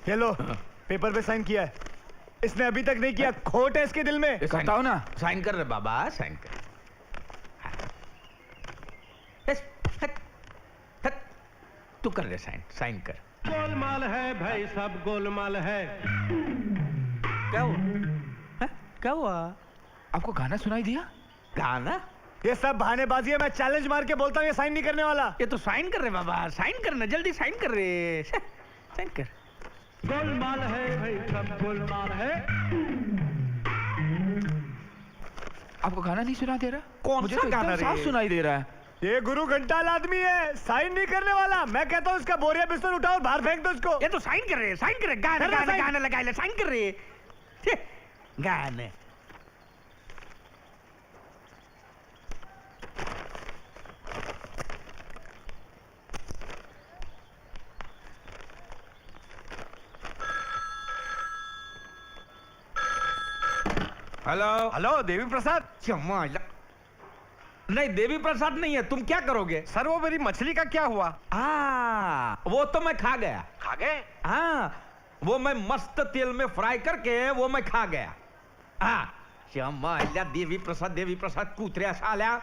ये लो, पेपर पे साइन किया है। इसने अभी तक नहीं किया, खोट है इसके दिल में। बताओ ना। साइन कर रहे बाबा, साइन कर। तू कर ले साइन, साइन कर। गोलमाल है भाई, सब गोलमाल है। क्या हुआ? क्या हुआ? आपको गाना सुनाई दिया? गाना? ये सब बहानेबाजी है। मैं चैलेंज मार के बोलता हूँ ये साइन नहीं करने वाला। ये तो साइन कर रहे बाबा, साइन करना, जल्दी साइन कर रहे। साइन कर। गोलमाल है भाई, सब गोलमाल है। आपको गाना नहीं सुना दे रहा? कौन मुझे सा तो गाना एकदम साफ रे? सुनाई दे रहा है। ये गुरु घंटाल आदमी है, साइन नहीं करने वाला। मैं कहता हूँ इसका बोरिया बिस्तर उठाओ और बाहर फेंक दो इसको। ये तो साइन कर रहे, साइन कर रहे। गाना कर रहा गाना साइन। गाना लगा ले, साइन कर रहे। गाने। Hello hello Devi Prasad. क्षमा। नहीं देवी प्रसाद नहीं है, तुम क्या करोगे? सर वो मेरी मछली का क्या हुआ? वो तो मैं खा गया। खा गए? हाँ, वो मैं मस्त तेल में फ्राई करके वो मैं खा गया। हाँ, क्षमा देवी प्रसाद कुतरे साल्या।